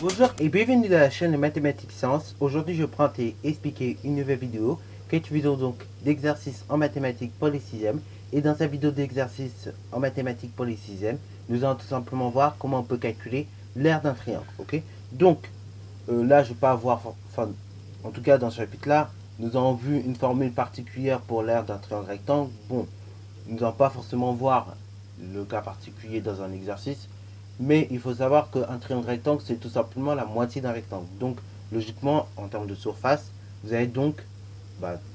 Bonjour et bienvenue dans la chaîne de Mathématiques Sciences. Aujourd'hui je prends et expliquer une nouvelle vidéo qui est une vidéo donc d'exercice en mathématiques pour les 6e. Et dans cette vidéo d'exercice en mathématiques pour les 6e, nous allons tout simplement voir comment on peut calculer l'aire d'un triangle. Ok, donc là je ne vais pas avoir, enfin en tout cas dans ce chapitre là, nous avons vu une formule particulière pour l'aire d'un triangle rectangle. Bon, nous n'allons pas forcément voir le cas particulier dans un exercice. Mais il faut savoir qu'un triangle rectangle, c'est tout simplement la moitié d'un rectangle. Donc, logiquement, en termes de surface, vous allez donc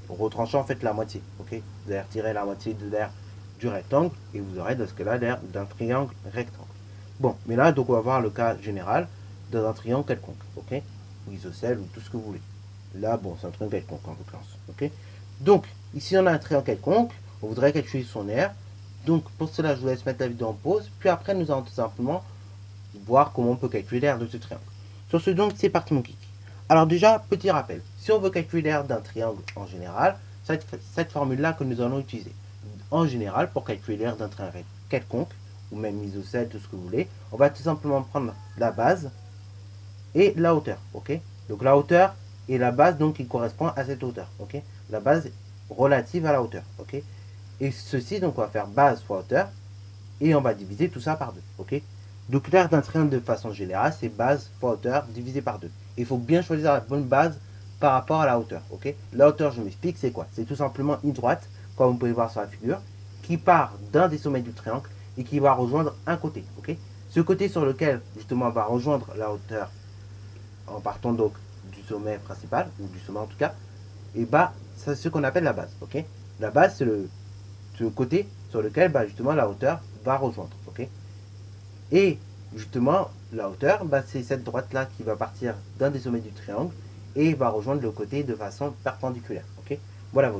retrancher en fait la moitié. Ok, vous allez retirer la moitié de l'aire du rectangle et vous aurez dans ce cas-là l'aire d'un triangle rectangle. Bon, mais là, donc on va voir le cas général dans un triangle quelconque. Ok, ou isocèle ou tout ce que vous voulez. Là, bon, c'est un triangle quelconque en l'occurrence. Ok, donc ici on a un triangle quelconque. On voudrait calculer son aire. Donc pour cela, je vous laisse mettre la vidéo en pause. Puis après, nous allons tout simplement voir comment on peut calculer l'aire de ce triangle. Sur ce donc, c'est parti mon kiki. Alors déjà, petit rappel, si on veut calculer l'aire d'un triangle en général, cette formule-là que nous allons utiliser. En général, pour calculer l'aire d'un triangle quelconque, ou même isocèle, tout ce que vous voulez, on va tout simplement prendre la base et la hauteur. Ok, donc la hauteur et la base, donc il correspond à cette hauteur. Ok, la base relative à la hauteur. Ok, et ceci, donc on va faire base fois hauteur, et on va diviser tout ça par 2. Ok, donc l'aire d'un triangle de façon générale, c'est base fois hauteur divisé par 2. Il faut bien choisir la bonne base par rapport à la hauteur. Ok, la hauteur, je m'explique, c'est quoi? C'est tout simplement une droite, comme vous pouvez voir sur la figure, qui part d'un des sommets du triangle et qui va rejoindre un côté. Ok, ce côté sur lequel justement on va rejoindre la hauteur en partant donc du sommet principal, ou du sommet en tout cas, et c'est ce qu'on appelle la base. Ok, la base, c'est ce côté sur lequel justement la hauteur va rejoindre. Ok, et justement la hauteur, c'est cette droite là qui va partir d'un des sommets du triangle et va rejoindre le côté de façon perpendiculaire. Ok, voilà.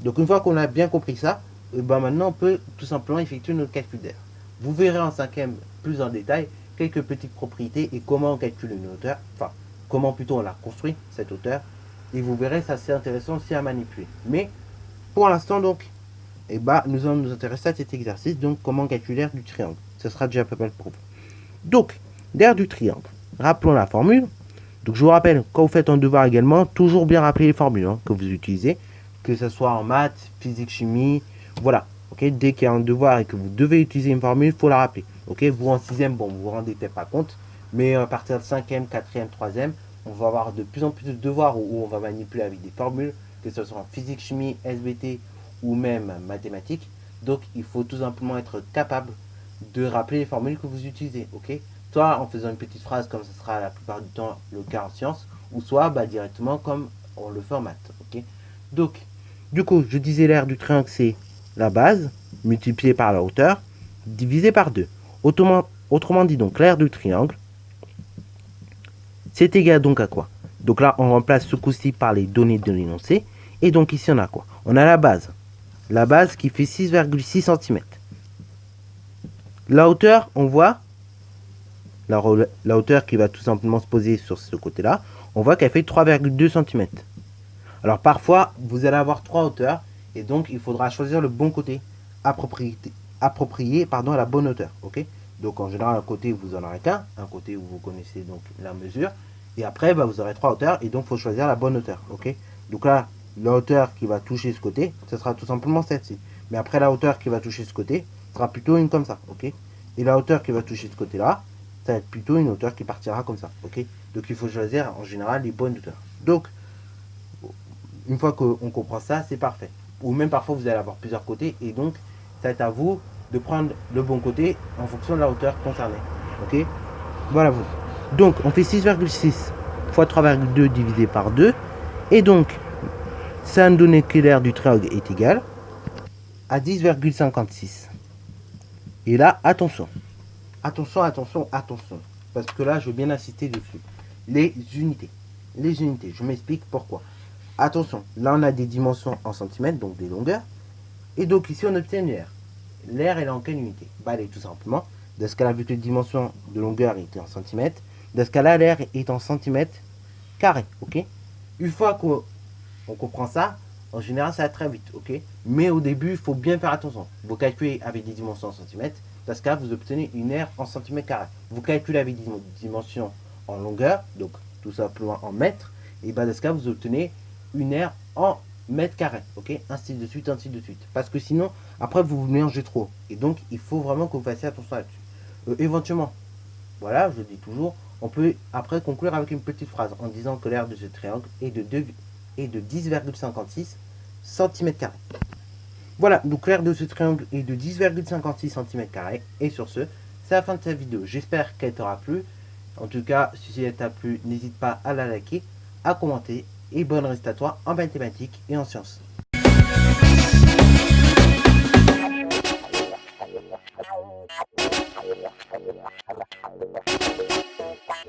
Donc une fois qu'on a bien compris ça, maintenant on peut tout simplement effectuer notre calcul d'aire. Vous verrez en 5e plus en détail quelques petites propriétés et comment on calcule une hauteur, enfin comment plutôt on la construit cette hauteur, et vous verrez, ça c'est intéressant aussi à manipuler. Mais pour l'instant donc, nous allons nous intéresser à cet exercice, donc comment calculer l'aire du triangle. Ce sera déjà pas mal pour vous. Donc, l'aire du triangle. Rappelons la formule. Donc, je vous rappelle, quand vous faites un devoir également, toujours bien rappeler les formules que vous utilisez, que ce soit en maths, physique, chimie, voilà. Ok, dès qu'il y a un devoir et que vous devez utiliser une formule, il faut la rappeler. Ok, vous en 6e, bon, vous vous rendez peut-être pas compte, mais à partir de 5e, 4e, 3e, on va avoir de plus en plus de devoirs où on va manipuler avec des formules, que ce soit en physique, chimie, SVT ou même mathématiques. Donc, il faut tout simplement être capable de rappeler les formules que vous utilisez. Ok, soit en faisant une petite phrase comme ce sera la plupart du temps le cas en sciences, ou soit directement comme on le fait en maths. Ok, donc du coup je disais l'aire du triangle c'est la base multipliée par la hauteur divisé par 2. Autrement dit, donc l'aire du triangle c'est égal donc à quoi? Donc là on remplace ce coup-ci par les données de l'énoncé, et donc ici on a quoi? On a la base qui fait 6,6 cm. La hauteur, on voit la hauteur qui va tout simplement se poser sur ce côté-là, on voit qu'elle fait 3,2 cm. Alors parfois, vous allez avoir 3 hauteurs, et donc il faudra choisir le bon côté, approprié à la bonne hauteur. Ok, donc en général, un côté, vous en aurez qu'un, un côté où vous connaissez donc la mesure, et après, vous aurez 3 hauteurs, et donc il faut choisir la bonne hauteur. Ok, donc là, la hauteur qui va toucher ce côté, ce sera tout simplement celle-ci. Mais après, la hauteur qui va toucher ce côté, sera plutôt une comme ça. Ok, et la hauteur qui va toucher ce côté-là, ça va être plutôt une hauteur qui partira comme ça. Ok, donc il faut choisir en général les bonnes hauteurs. Donc, une fois qu'on comprend ça, c'est parfait. Ou même parfois, vous allez avoir plusieurs côtés, et donc, ça va être à vous de prendre le bon côté en fonction de la hauteur concernée. Ok, voilà vous. Donc, on fait 6,6 fois 3,2 divisé par 2, et donc, ça nous donne que l'aire du triangle est égale à 10,56. Et là, attention, parce que là, je veux bien insister dessus. Les unités, je m'explique pourquoi. Attention, là, on a des dimensions en centimètres, donc des longueurs. Et donc, ici, on obtient une aire. L'aire, elle est en quelle unité? Elle est tout simplement, dans ce cas-là, vu que les dimensions de longueur étaient en centimètres, dans ce cas-là, l'aire est en centimètres carrés. Ok, une fois On comprend ça. En général, ça va très vite, ok? Mais au début, il faut bien faire attention. Vous calculez avec des dimensions en centimètres. Dans ce cas, vous obtenez une aire en centimètres carrés. Vous calculez avec des dimensions en longueur, donc tout simplement en mètres. Et dans ce cas, vous obtenez une aire en mètres carrés, ok? Ainsi de suite, ainsi de suite. Parce que sinon, après, vous vous mélangez trop. Et donc, il faut vraiment que vous fassiez attention là-dessus. Éventuellement, voilà, je dis toujours, on peut après conclure avec une petite phrase en disant que l'aire de ce triangle est de 10,56 cm². Voilà, donc l'aire de ce triangle est de 10,56 cm². Et sur ce, c'est la fin de cette vidéo. J'espère qu'elle t'aura plu. En tout cas, si elle t'a plu, n'hésite pas à la liker, à commenter. Et bonne reste à toi en mathématiques et en sciences.